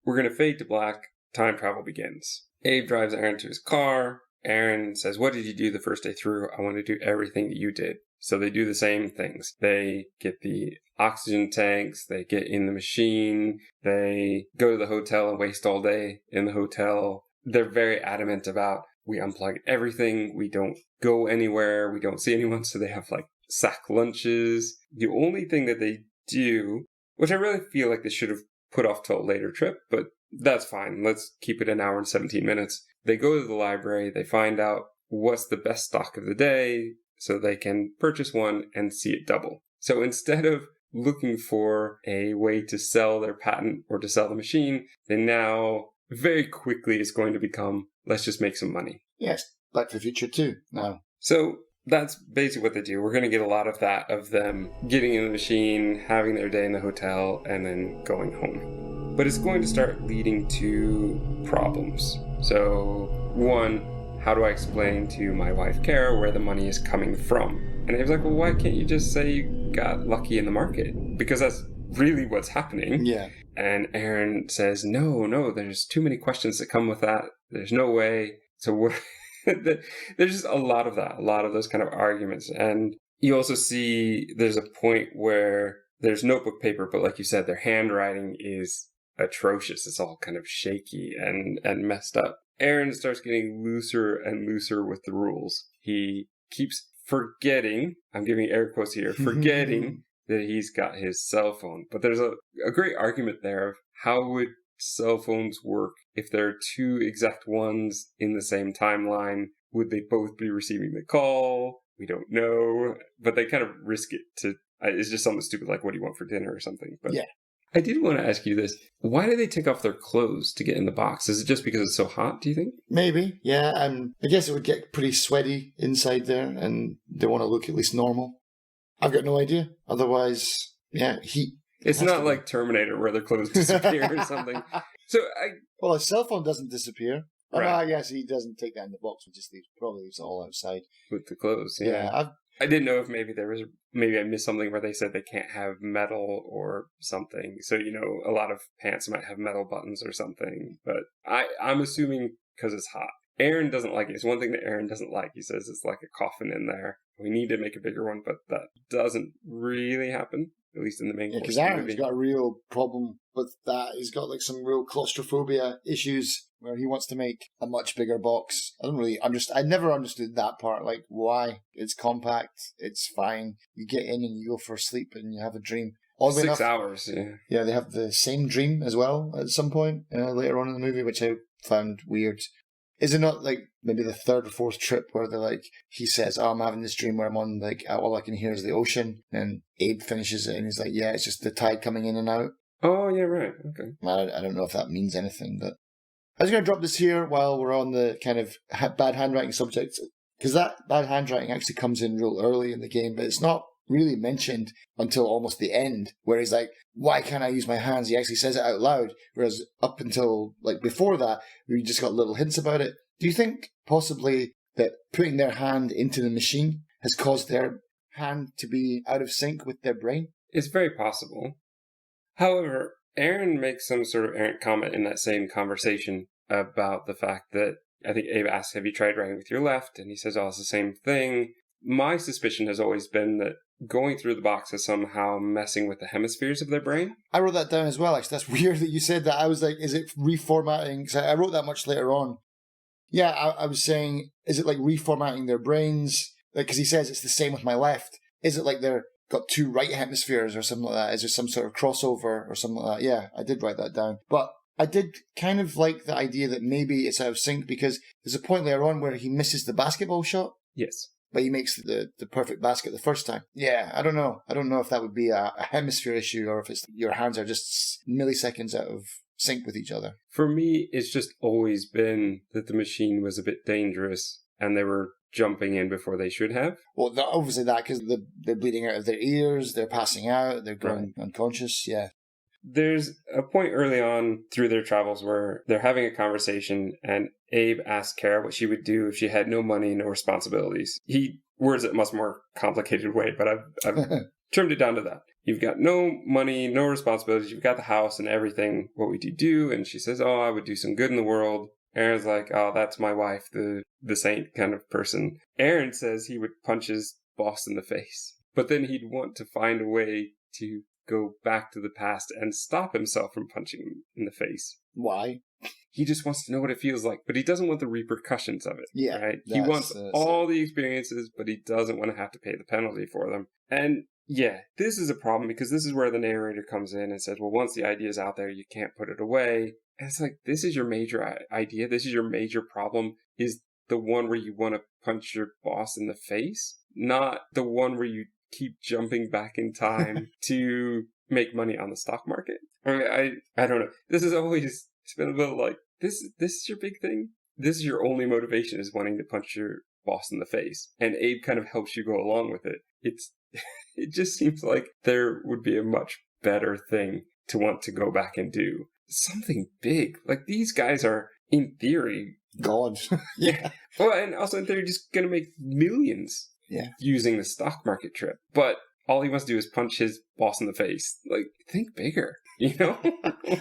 We're going to fade to black. Time travel begins. Abe drives Aaron to his car. Aaron says, "What did you do the first day through? I want to do everything that you did." So they do the same things. They get the oxygen tanks, they get in the machine, they go to the hotel and waste all day in the hotel. They're very adamant about, we unplug everything, we don't go anywhere, we don't see anyone, so they have like sack lunches. The only thing that they do, which I really feel like they should have put off till a later trip, but that's fine. Let's keep it an hour and 17 minutes. They go to the library, they find out what's the best stock of the day so they can purchase one and see it double. So instead of looking for a way to sell their patent or to sell the machine, they now very quickly is going to become, let's just make some money. Yes, Back to the Future 2 now. So that's basically what they do. We're going to get a lot of that, of them getting in the machine, having their day in the hotel, and then going home. But it's going to start leading to problems. So, one, how do I explain to my wife, Kara, where the money is coming from? And he was like, well, why can't you just say you got lucky in the market? Because that's really what's happening. Yeah. And Aaron says, no, there's too many questions that come with that. There's no way. So what? There's just a lot of that, a lot of those kind of arguments. And you also see there's a point where there's notebook paper, but like you said, their handwriting is atrocious. It's all kind of shaky and messed up. Aaron starts getting looser and looser with the rules. He keeps forgetting, I'm giving air quotes here, forgetting that he's got his cell phone. But there's a great argument there of how would cell phones work if there are two exact ones in the same timeline? Would they both be receiving the call? We don't know. But they kind of risk it to, it's just something stupid like, what do you want for dinner or something? But yeah. I did want to ask you this. Why do they take off their clothes to get in the box? Is it just because it's so hot, do you think? Maybe, yeah. I guess it would get pretty sweaty inside there, and they want to look at least normal. I've got no idea. Otherwise, yeah, heat. It's not like Terminator where their clothes disappear or something. Well, his cell phone doesn't disappear. Oh, right. no, I guess he doesn't take that in the box. He just probably leaves it all outside. With the clothes, yeah. I didn't know if maybe I missed something where they said they can't have metal or something. So, a lot of pants might have metal buttons or something. But I'm assuming because it's hot. Aaron doesn't like it. It's one thing that Aaron doesn't like. He says it's like a coffin in there. We need to make a bigger one, but that doesn't really happen, at least in the main course. Because Aaron's got a real problem with that. He's got like some real claustrophobia issues where he wants to make a much bigger box. I don't really understand. I never understood that part. Like, why? It's compact. It's fine. You get in and you go for sleep and you have a dream. 6 hours, yeah. Yeah, they have the same dream as well at some point later on in the movie, which I found weird. Is it not like maybe the third or fourth trip where they're like, he says, I'm having this dream where I'm on, like, all I can hear is the ocean. And Abe finishes it and he's like, yeah, it's just the tide coming in and out. Oh, yeah, right. Okay. I don't know if that means anything, but I was going to drop this here while we're on the kind of bad handwriting subject, because that bad handwriting actually comes in real early in the game, but it's not really mentioned until almost the end, where he's like, why can't I use my hands? He actually says it out loud, whereas up until, like, before that, we just got little hints about it. Do you think possibly that putting their hand into the machine has caused their hand to be out of sync with their brain? It's very possible. However, Aaron makes some sort of errant comment in that same conversation about the fact that, I think Abe asks, have you tried writing with your left? And he says, oh, it's the same thing. My suspicion has always been that going through the box is somehow messing with the hemispheres of their brain. I wrote that down as well, actually. That's weird that you said that. I was like, is it reformatting? Because I wrote that much later on. Yeah, I was saying, is it like reformatting their brains? Like, because he says it's the same with my left. Is it like they're got two right hemispheres or something like that? Is there some sort of crossover or something like that? Yeah, I did write that down. But I did kind of like the idea that maybe it's out of sync because there's a point later on where he misses the basketball shot. Yes. But he makes the perfect basket the first time. Yeah, I don't know. I don't know if that would be a hemisphere issue or if it's your hands are just milliseconds out of sync with each other. For me, it's just always been that the machine was a bit dangerous and they were jumping in before they should have. Well, obviously that because they're bleeding out of their ears, they're passing out, they're going unconscious, yeah. There's a point early on through their travels where they're having a conversation and Abe asks Kara what she would do if she had no money, no responsibilities. He words it in a much more complicated way, but I've trimmed it down to that. You've got no money, no responsibilities. You've got the house and everything. What would you do? And she says, oh, I would do some good in the world. Aaron's like, oh, that's my wife, the saint kind of person. Aaron says he would punch his boss in the face. But then he'd want to find a way to go back to the past and stop himself from punching him in the face. Why? He just wants to know what it feels like, but he doesn't want the repercussions of it. Yeah. Right? He wants all the experiences, but he doesn't want to have to pay the penalty for them. And yeah, this is a problem because this is where the narrator comes in and says, well, once the idea is out there, you can't put it away. And it's like, this is your major idea. This is your major problem, is the one where you want to punch your boss in the face, not the one where you keep jumping back in time to make money on the stock market. I mean, I don't know. This has always been a little like, this is your big thing? This is your only motivation, is wanting to punch your boss in the face. And Abe kind of helps you go along with it. It just seems like there would be a much better thing to want to go back and do. Something big. Like, these guys are, in theory... God. Yeah. Well, and also in theory, just going to make millions using the stock market trip. But all he wants to do is punch his boss in the face. Like, think bigger, you know?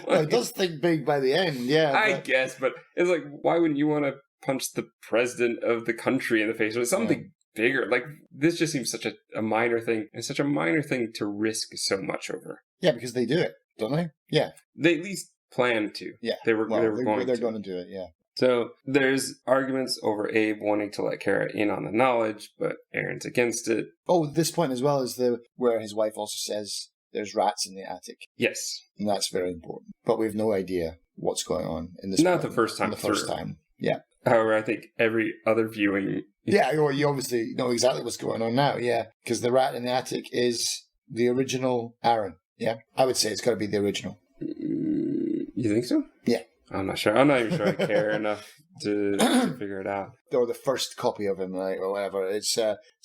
Well, he does think big by the end, yeah. I guess, but it's like, why wouldn't you want to punch the president of the country in the face or something bigger? Like, this just seems such a minor thing, and such a minor thing to risk so much over. Yeah, because they do it, don't they? Yeah. They at least plan to. Yeah. They're going to do it, yeah. So there's arguments over Abe wanting to let Kara in on the knowledge, but Aaron's against it. Oh, this point as well is where his wife also says there's rats in the attic. Yes. And that's very important. But we have no idea what's going on in this. Not the first time. The first time, yeah. However, I think every other viewing... Yeah, you obviously know exactly what's going on now, yeah. Because the rat in the attic is the original Aaron, yeah? I would say it's got to be the original. You think so? Yeah. I'm not sure. I'm not even sure I care enough to figure it out. Or the first copy of him, right, or whatever. It's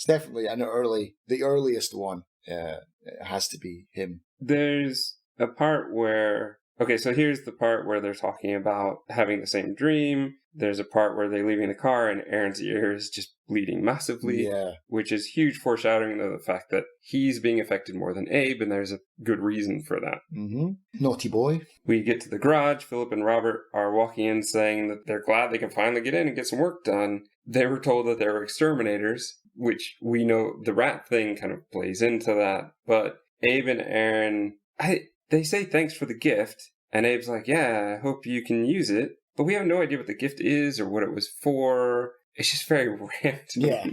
definitely the earliest one. It has to be him. There's a part where... Okay, so here's the part where they're talking about having the same dream. There's a part where they're leaving the car and Aaron's ear is just bleeding massively. Yeah. Which is huge foreshadowing of the fact that he's being affected more than Abe, and there's a good reason for that. Mm-hmm. Naughty boy. We get to the garage. Philip and Robert are walking in saying that they're glad they can finally get in and get some work done. They were told that they were exterminators, which we know the rat thing kind of plays into that. But Abe and Aaron... They say thanks for the gift, and Abe's like, yeah, I hope you can use it. But we have no idea what the gift is or what it was for. It's just very random. Yeah.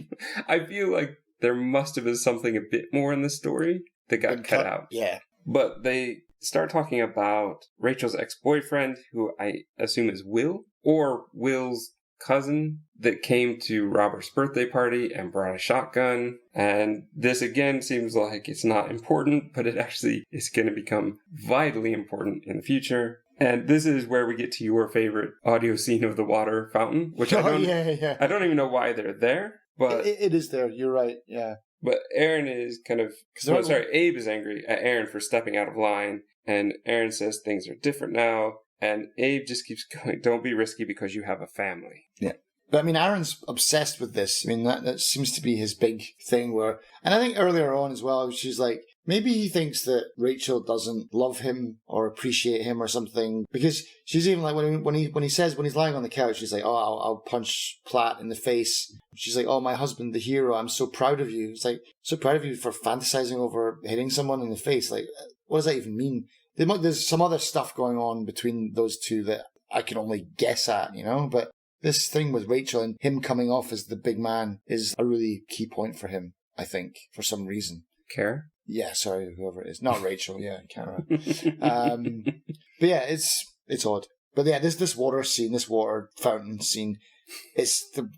I feel like there must have been something a bit more in the story that got cut out. Yeah. But they start talking about Rachel's ex-boyfriend, who I assume is Will, or Will's cousin that came to Robert's birthday party and brought a shotgun. And this again seems like it's not important, but it actually is going to become vitally important in the future. And this is where we get to your favorite audio scene of the water fountain, which I don't even know why they're there, but it is there. You're right. Yeah. But Aaron is kind of... Abe is angry at Aaron for stepping out of line, and Aaron says things are different now. And Abe just keeps going, don't be risky because you have a family. Yeah. But I mean, Aaron's obsessed with this. I mean, that seems to be his big thing where... And I think earlier on as well, she's like, maybe he thinks that Rachel doesn't love him or appreciate him or something. Because she's even like, when he's lying on the couch, she's like, oh, I'll punch Platt in the face. She's like, oh, my husband, the hero, I'm so proud of you. It's like, so proud of you for fantasizing over hitting someone in the face. Like, what does that even mean? There's some other stuff going on between those two that I can only guess at, you know? But this thing with Rachel and him coming off as the big man is a really key point for him, I think, for some reason. Kara? Yeah, sorry, whoever it is. Not Rachel, yeah, Kara. But yeah, it's odd. But yeah, this water scene, this water fountain scene, it's the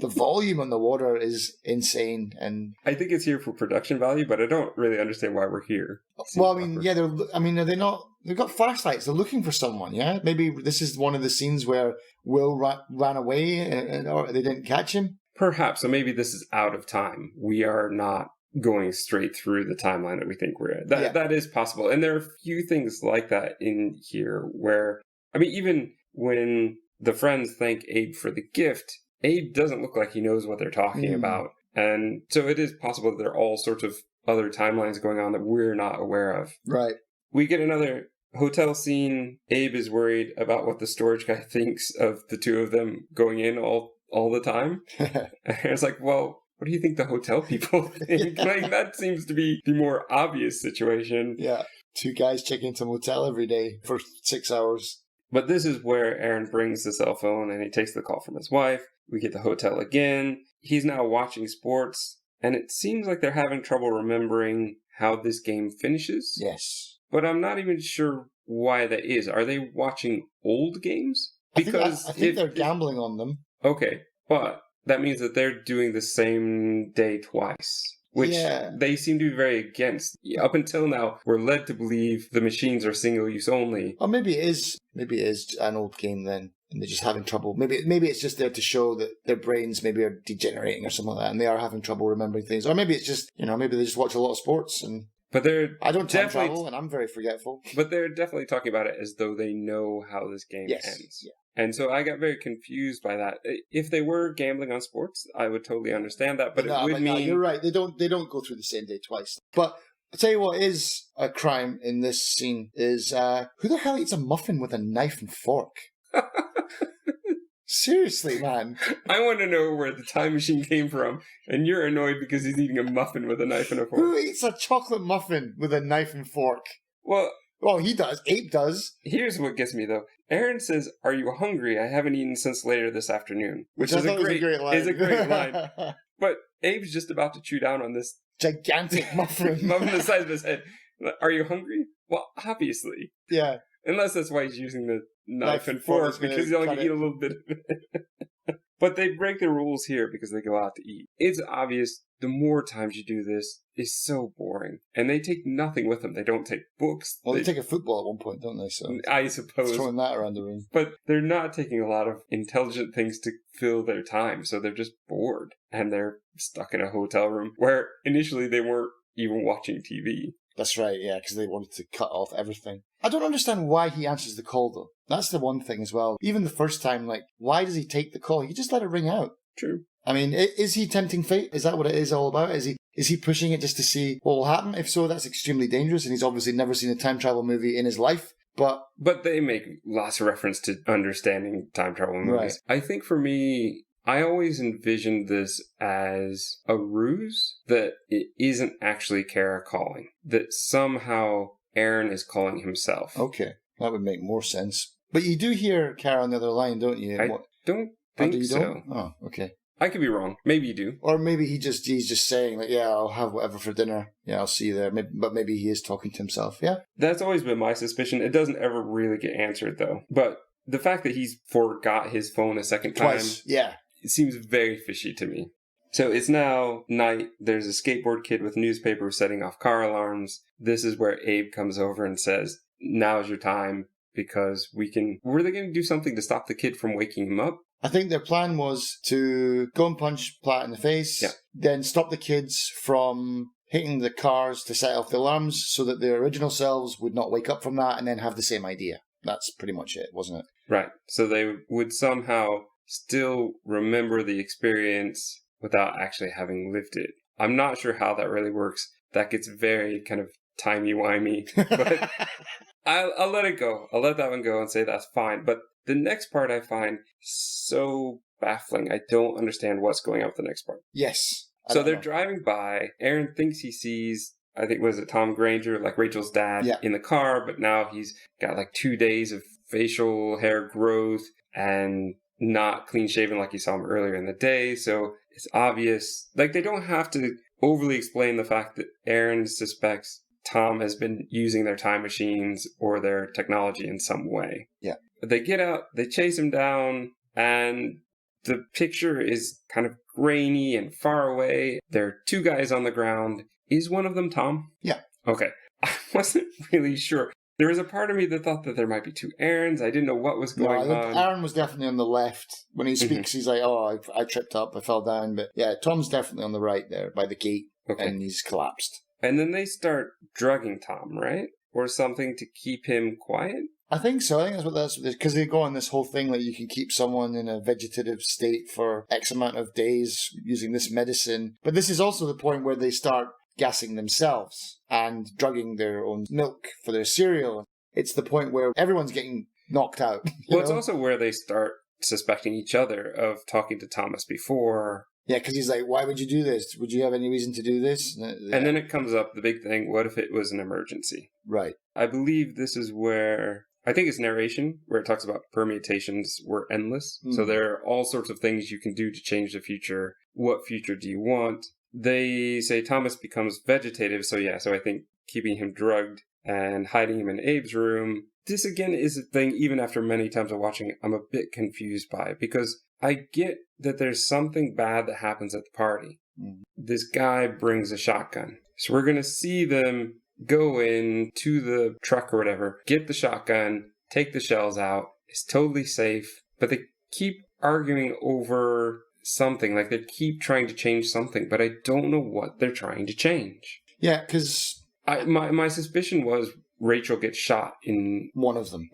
volume on the water is insane, and I think it's here for production value, but I don't really understand why we're here. Well, I mean, are they not? They've got flashlights. They're looking for someone. Yeah, maybe this is one of the scenes where Will ran away, or they didn't catch him. Perhaps. So maybe this is out of time. We are not going straight through the timeline that we think we're in. That is possible, and there are a few things like that in here where, I mean, even when the friends thank Abe for the gift, Abe doesn't look like he knows what they're talking about. And so it is possible that there are all sorts of other timelines going on that we're not aware of. Right. We get another hotel scene. Abe is worried about what the storage guy thinks of the two of them going in all the time. And it's like, well, what do you think the hotel people think? Like, that seems to be the more obvious situation. Yeah. 2 guys check into a motel every day for 6 hours. But this is where Aaron brings the cell phone and he takes the call from his wife. We get the hotel again. He's now watching sports, and it seems like they're having trouble remembering how this game finishes. Yes. But I'm not even sure why that is. Are they watching old games? Because I think they're gambling on them. Okay, but that means that they're doing the same day twice, which they seem to be very against. Up until now, we're led to believe the machines are single use only. Or maybe it is an old game then, and they're just having trouble. Maybe it's just there to show that their brains maybe are degenerating or something like that, and they are having trouble remembering things. Or maybe it's just, maybe they just watch a lot of sports and. But I don't time travel, and I'm very forgetful. But they're definitely talking about it as though they know how this game ends. Yeah. And so I got very confused by that. If they were gambling on sports, I would totally understand that. But it would mean... No, you're right. They don't go through the same day twice. But I'll tell you what is a crime in this scene is who the hell eats a muffin with a knife and fork? Seriously, man. I want to know where the time machine came from, and you're annoyed because he's eating a muffin with a knife and a fork. Who eats a chocolate muffin with a knife and fork? Well, he does. Abe does. Here's what gets me, though. Aaron says, "Are you hungry? I haven't eaten since later this afternoon." Which is a great line. Is a great line. But Abe's just about to chew down on this gigantic muffin. Muffin the size of his head. Are you hungry? Well, obviously. Yeah. Unless that's why he's using the knife and fork, because he's only going to eat a little bit of it. But they break the rules here because they go out to eat. It's obvious the more times you do this, it's so boring. And they take nothing with them. They don't take books. Well, they take a football at one point, don't they? So I suppose. Throwing that around the room. But they're not taking a lot of intelligent things to fill their time. So they're just bored. And they're stuck in a hotel room where initially they weren't even watching TV. That's right, yeah, because they wanted to cut off everything. I don't understand why he answers the call, though. That's the one thing as well. Even the first time, why does he take the call? He just let it ring out. True. I mean, is he tempting fate? Is that what it is all about? Is he pushing it just to see what will happen? If so, that's extremely dangerous, and he's obviously never seen a time travel movie in his life. But they make lots of reference to understanding time travel movies. Right. I think for me, I always envisioned this as a ruse, that it isn't actually Kara calling. That somehow Aaron is calling himself. Okay, that would make more sense. But you do hear Kara on the other line, don't you? I don't think so. Don't? Oh, okay. I could be wrong. Maybe you do. Or maybe he's just saying, I'll have whatever for dinner. Yeah, I'll see you there. But maybe he is talking to himself, yeah? That's always been my suspicion. It doesn't ever really get answered, though. But the fact that he's forgot his phone a second time... Twice, yeah. It seems very fishy to me. So it's now night. There's a skateboard kid with newspapers setting off car alarms. This is where Abe comes over and says, "Now's your time," because were they going to do something to stop the kid from waking him up? I think their plan was to go and punch Platt in the face, then stop the kids from hitting the cars to set off the alarms so that their original selves would not wake up from that and then have the same idea. That's pretty much it, wasn't it? Right. So they would somehow still remember the experience without actually having lived it. I'm not sure how that really works. That gets very kind of timey-wimey, but I'll let it go. I'll let that one go and say that's fine. But the next part I find so baffling. I don't understand what's going on with the next part. Yes. So they're driving by. Aaron thinks he sees, I think, was it Tom Granger, like Rachel's dad, in the car, but now he's got 2 days of facial hair growth and not clean shaven like you saw him earlier in the day. So it's obvious. They don't have to overly explain the fact that Aaron suspects Tom has been using their time machines or their technology in some way. Yeah. But they get out, they chase him down, and the picture is kind of grainy and far away. There are 2 guys on the ground. Is one of them Tom? Yeah. Okay. I wasn't really sure. There was a part of me that thought that there might be 2 Aarons. I didn't know what was going on. Aaron was definitely on the left. When he speaks, he's like, I tripped up, I fell down. But yeah, Tom's definitely on the right there by the gate, and he's collapsed. And then they start drugging Tom, right? Or something to keep him quiet? I think so. I think that's because they go on this whole thing you can keep someone in a vegetative state for X amount of days using this medicine. But this is also the point where they start gassing themselves and drugging their own milk for their cereal. It's the point where everyone's getting knocked out. Well, it's also where they start suspecting each other of talking to Thomas before Yeah, because he's like, why would you do this? Would you have any reason to do this? And then it comes up, the big thing, what if it was an emergency? Right. I believe this is where, I think it's narration, where it talks about permutations were endless. So there are all sorts of things you can do to change the future. What future do you want? They say Thomas becomes vegetative. So I think keeping him drugged and hiding him in Abe's room. This again is a thing, even after many times of watching it, I'm a bit confused by, because I get that there's something bad that happens at the party. This guy brings a shotgun. So we're going to see them go in to the truck or whatever, get the shotgun, take the shells out. It's totally safe. But they keep arguing over something. Like, they keep trying to change something, but I don't know what they're trying to change. Yeah, because my suspicion was Rachel gets shot in one of them.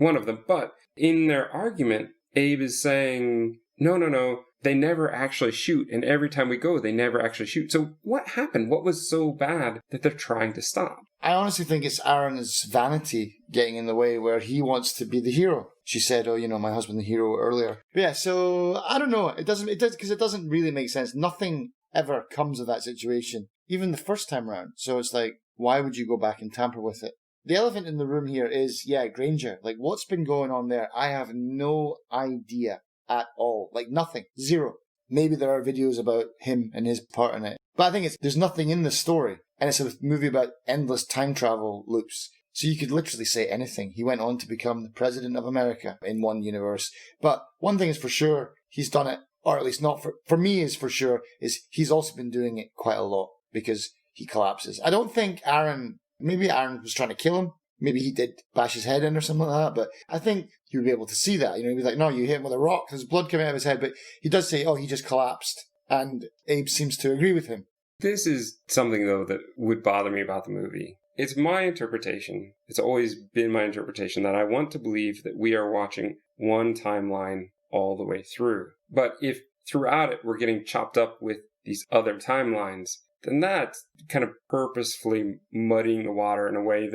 But in their argument, Abe is saying, no, they never actually shoot. And every time we go, they never actually shoot. So what happened? What was so bad that they're trying to stop? I honestly think it's Aaron's vanity getting in the way, where he wants to be the hero. She said, my husband the hero earlier. But yeah, so I don't know. It does because it doesn't really make sense. Nothing ever comes of that situation, even the first time around. So it's like, why would you go back and tamper with it? The elephant in the room here is, Granger. Like, what's been going on there? I have no idea at all. Like, nothing. Zero. Maybe there are videos about him and his part in it. But I think there's nothing in the story. And it's a movie about endless time travel loops. So you could literally say anything. He went on to become the president of America in one universe. But one thing is for sure, he's done it, or at least not for me is for sure, is he's also been doing it quite a lot because he collapses. I don't think maybe Aaron was trying to kill him. Maybe he did bash his head in or something like that. But I think you would be able to see that. He'd be like, no, you hit him with a rock. There's blood coming out of his head. But he does say, he just collapsed. And Abe seems to agree with him. This is something, though, that would bother me about the movie. It's my interpretation. It's always been my interpretation that I want to believe that we are watching one timeline all the way through. But if throughout it we're getting chopped up with these other timelines, then that's kind of purposefully muddying the water in a way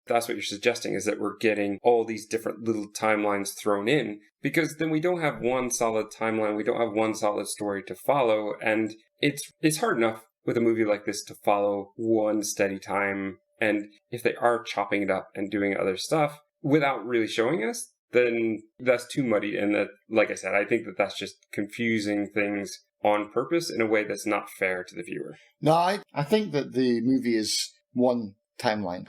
that's what you're suggesting, is that we're getting all these different little timelines thrown in, because then we don't have one solid timeline, we don't have one solid story to follow, and it's hard enough with a movie like this to follow one steady time, and if they are chopping it up and doing other stuff without really showing us, then that's too muddy, and that, like I said, I think that's just confusing things on purpose in a way that's not fair to the viewer. No, I think that the movie is one timeline.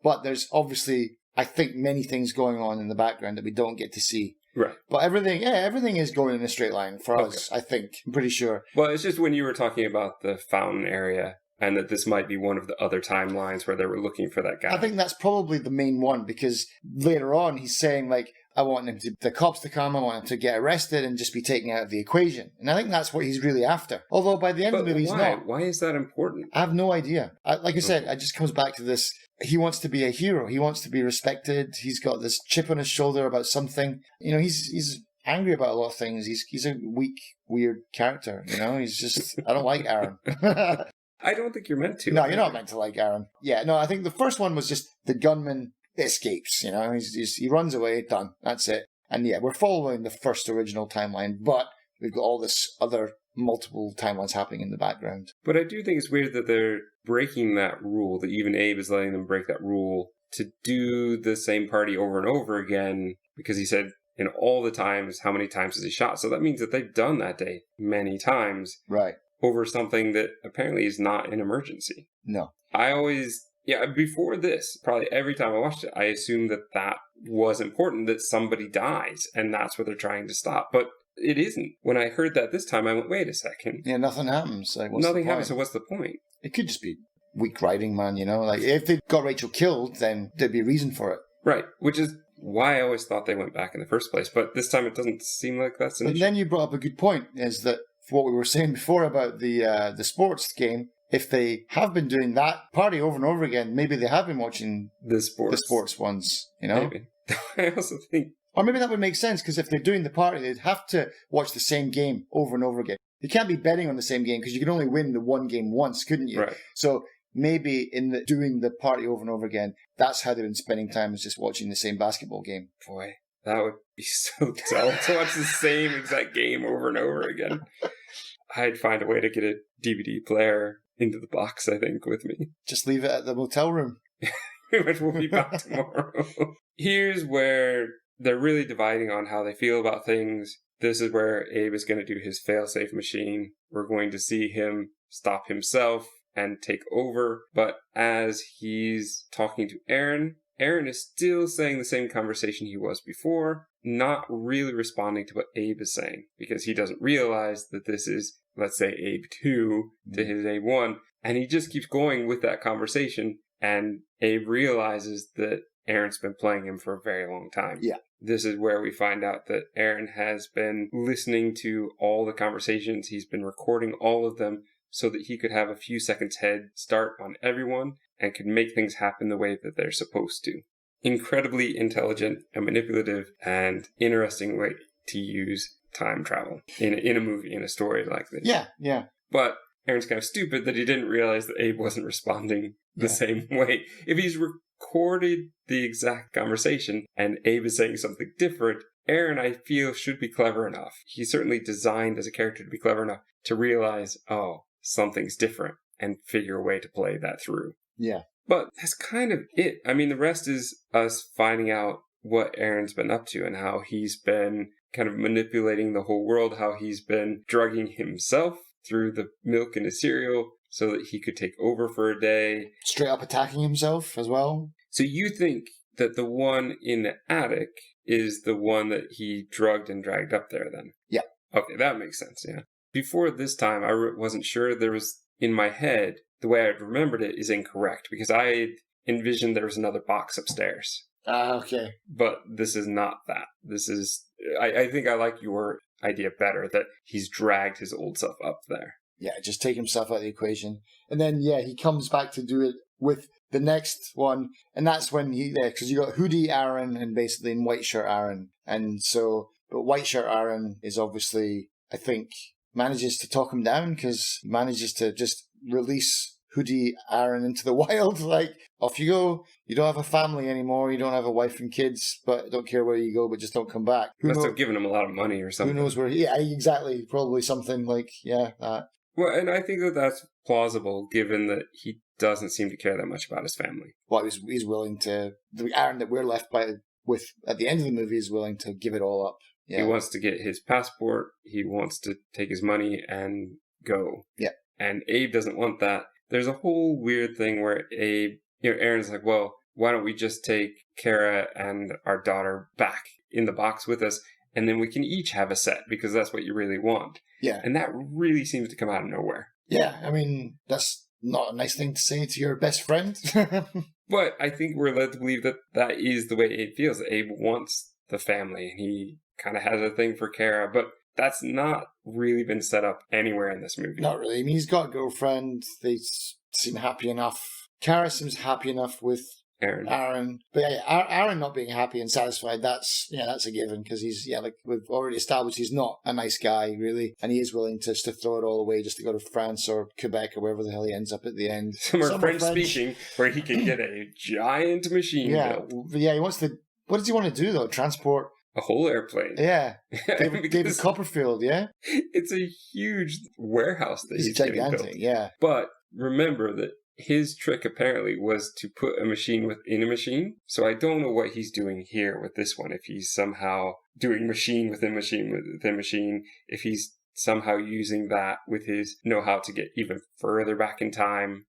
But there's obviously, I think, many things going on in the background that we don't get to see. Right. But everything is going in a straight line for us, I think. I'm pretty sure. Well, it's just when you were talking about the fountain area and that this might be one of the other timelines where they were looking for that guy. I think that's probably the main one, because later on he's saying, like, I want the cops to come, I want him to get arrested and just be taken out of the equation. And I think that's what he's really after. Although by the end of the movie, he's not. Why is that important? I have no idea. Like I said, it just comes back to this. He wants to be a hero. He wants to be respected. He's got this chip on his shoulder about something. He's angry about a lot of things. He's a weak, weird character. He's just, I don't like Aaron. I don't think you're meant to. No, you're not meant to like Aaron. Yeah, no, I think the first one was just the gunman escapes, he runs away, done. That's it. And yeah, we're following the first original timeline, but we've got all this other multiple timelines happening in the background. But I do think it's weird that they're breaking that rule, that even Abe is letting them break that rule to do the same party over and over again, because he said in all the times, how many times has he shot? So that means that they've done that day many times. Right. Over something that apparently is not an emergency. No. Before this, probably every time I watched it, I assumed that was important, that somebody dies, and that's what they're trying to stop. But it isn't. When I heard that this time, I went, wait a second. Yeah, nothing happens. Like, nothing happens, so what's the point? It could just be weak writing, man, Like, if they got Rachel killed, then there'd be a reason for it. Right, which is why I always thought they went back in the first place. But this time it doesn't seem like that's an issue. Then you brought up a good point, is that what we were saying before about the sports game, if they have been doing that party over and over again, maybe they have been watching the sports ones, Maybe. I also think... Or maybe that would make sense, because if they're doing the party, they'd have to watch the same game over and over again. You can't be betting on the same game, because you could only win the one game once, couldn't you? Right. So maybe doing the party over and over again, that's how they've been spending time, is just watching the same basketball game. Boy, that would be so dull to watch the same exact game over and over again. I'd find a way to get a DVD player into the box, I think, with me. Just leave it at the motel room. Which we'll be back tomorrow. Here's where they're really dividing on how they feel about things. This is where Abe is going to do his failsafe machine. We're going to see him stop himself and take over. But as he's talking to Aaron is still saying the same conversation he was before, not really responding to what Abe is saying, because he doesn't realize that this is, let's say, Abe 2 to his Abe 1, and he just keeps going with that conversation, and Abe realizes that Aaron's been playing him for a very long time. Yeah. This is where we find out that Aaron has been listening to all the conversations. He's been recording all of them so that he could have a few seconds head start on everyone and could make things happen the way that they're supposed to. Incredibly intelligent and manipulative and interesting way to use time travel in a movie, in a story like this. Yeah. But Aaron's kind of stupid that he didn't realize that Abe wasn't responding the same way. If he's recorded the exact conversation and Abe is saying something different, Aaron, I feel, should be clever enough. He's certainly designed as a character to be clever enough to realize, oh, something's different, and figure a way to play that through. Yeah. But that's kind of it. I mean, the rest is us finding out what Aaron's been up to and how he's been kind of manipulating the whole world, how he's been drugging himself through the milk in his cereal so that he could take over for a day. Straight up attacking himself as well. So you think that the one in the attic is the one that he drugged and dragged up there then? Yeah. Okay, that makes sense, yeah. Before this time, I wasn't sure. There was, in my head, the way I'd remembered it is incorrect, because I envisioned there was another box upstairs. Okay. But this is not that. This is, I think I like your idea better, that he's dragged his old self up there. Yeah, just take himself out of the equation. And then, he comes back to do it with the next one. And that's when because you got hoodie Aaron and basically in white shirt Aaron. And so, but white shirt Aaron is obviously, I think, manages to talk him down, because he manages to just release hoodie Aaron into the wild. Like, off you go. You don't have a family anymore. You don't have a wife and kids, but don't care where you go, but just don't come back. Must have given him a lot of money or something. Who knows where? Yeah, exactly. Probably something like, that. Well, and I think that that's plausible, given that he doesn't seem to care that much about his family. Well, he's willing to. The Aaron that we're left with at the end of the movie is willing to give it all up. Yeah. He wants to get his passport. He wants to take his money and go. Yeah. And Abe doesn't want that. There's a whole weird thing where Abe, Aaron's like, well, why don't we just take Kara and our daughter back in the box with us, and then we can each have a set, because that's what you really want. Yeah. And that really seems to come out of nowhere. Yeah, I mean, that's not a nice thing to say to your best friend. But I think we're led to believe that that is the way Abe feels. Abe wants the family, and he kind of has a thing for Kara, but that's not really been set up anywhere in this movie. Not really. I mean, he's got a girlfriend. They seem happy enough. Kara seems happy enough with Aaron. But Aaron not being happy and satisfied, that's a given, because he's, like we've already established, he's not a nice guy, really. And he is willing to throw it all away just to go to France or Quebec or wherever the hell he ends up at the end. Somewhere French speaking, where he can get a giant machine built. Yeah, he wants to... What does he want to do, though? Transport... A whole airplane. Yeah. David Copperfield, yeah? It's a huge warehouse that he's gigantic, getting built. Yeah. But remember that his trick apparently was to put a machine within a machine. So I don't know what he's doing here with this one. If he's somehow doing machine within machine within machine. If he's somehow using that with his know-how to get even further back in time.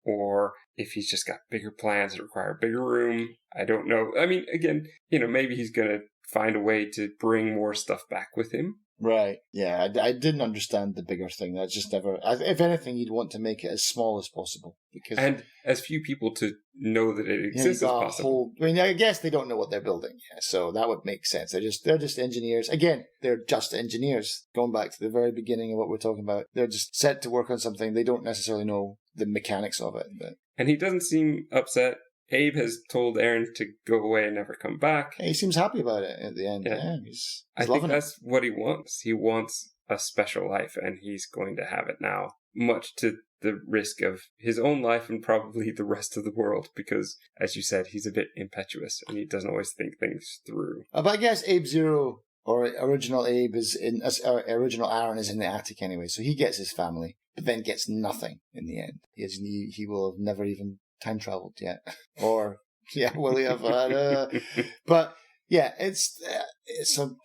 Or if he's just got bigger plans that require a bigger room. I don't know. I mean, again, maybe he's going to find a way to bring more stuff back with him. Right. Yeah, I didn't understand the bigger thing. That's just never... If anything, you'd want to make it as small as possible. And as few people to know that it exists as possible. I guess they don't know what they're building. Yeah, so that would make sense. They're just engineers. Again, they're just engineers. Going back to the very beginning of what we're talking about. They're just set to work on something. They don't necessarily know the mechanics of it. But... And he doesn't seem upset. Abe has told Aaron to go away and never come back. He seems happy about it at the end. Yeah, he's I think that's what he wants. He wants a special life, and he's going to have it now, much to the risk of his own life and probably the rest of the world, because, as you said, he's a bit impetuous, and he doesn't always think things through. But I guess Abe Zero Or original Abe is original Aaron is in the attic anyway, so he gets his family, but then gets nothing in the end. He will have never even time traveled yet, or will he have? But yeah, it's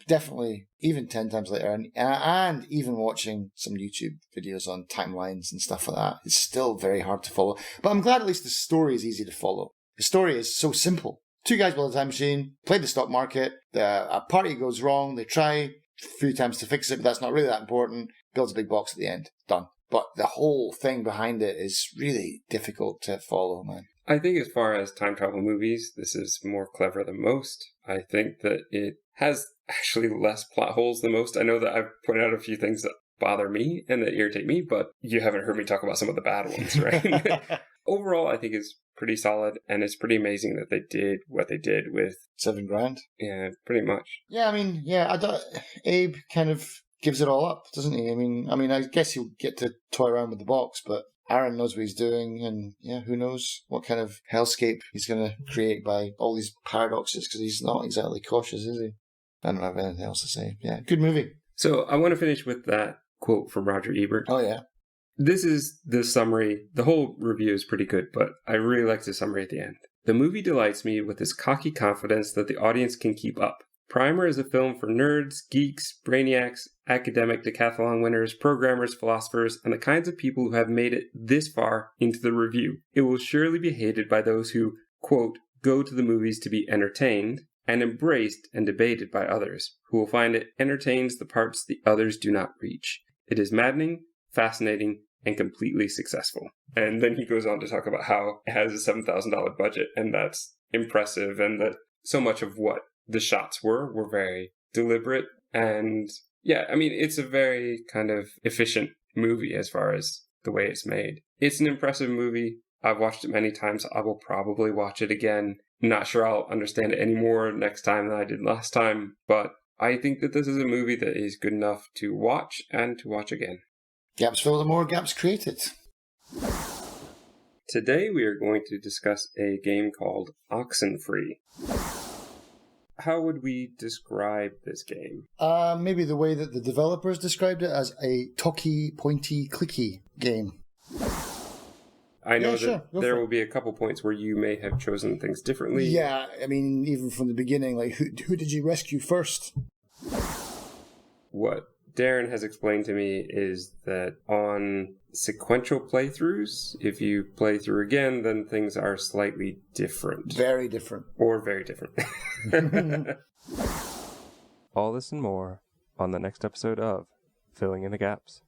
definitely even 10 times later, and even watching some YouTube videos on timelines and stuff like that, it's still very hard to follow. But I'm glad at least the story is easy to follow. The story is so simple. 2 guys build a time machine, play the stock market, a party goes wrong, they try a few times to fix it, but that's not really that important, builds a big box at the end, done. But the whole thing behind it is really difficult to follow, man. I think as far as time travel movies, this is more clever than most. I think that it has actually less plot holes than most. I know that I've pointed out a few things that bother me and that irritate me, but you haven't heard me talk about some of the bad ones, right? Overall, I think it's pretty solid, and it's pretty amazing that they did what they did with $7,000. Yeah, pretty much. Yeah, I mean, Abe kind of gives it all up, doesn't he? I mean, I guess he'll get to toy around with the box, but Aaron knows what he's doing, and yeah, who knows what kind of hellscape he's going to create by all these paradoxes, because he's not exactly cautious, is he? I don't have anything else to say. Yeah, good movie. So I want to finish with that quote from Roger Ebert. Oh, yeah. This is the summary. The whole review is pretty good, but I really like the summary at the end. The movie delights me with this cocky confidence that the audience can keep up. Primer is a film for nerds, geeks, brainiacs, academic decathlon winners, programmers, philosophers, and the kinds of people who have made it this far into the review. It will surely be hated by those who, quote, go to the movies to be entertained, and embraced and debated by others, who will find it entertains the parts the others do not reach. It is maddening, fascinating, and completely successful. And then he goes on to talk about how it has a $7,000 budget, and that's impressive, and that so much of what the shots were very deliberate. And yeah, I mean, it's a very kind of efficient movie as far as the way it's made. It's an impressive movie. I've watched it many times. I will probably watch it again. Not sure I'll understand it any more next time than I did last time, but I think that this is a movie that is good enough to watch and to watch again. Gaps filled, the more gaps created. Today we are going to discuss a game called Oxenfree. How would we describe this game? Maybe the way that the developers described it, as a talky, pointy, clicky game. I know that there will be a couple points where you may have chosen things differently. Yeah, I mean, even from the beginning, like, who did you rescue first? What Darren has explained to me is that on sequential playthroughs, if you play through again, then things are slightly different. Very different. Or very different. All this and more on the next episode of Filling in the Gaps.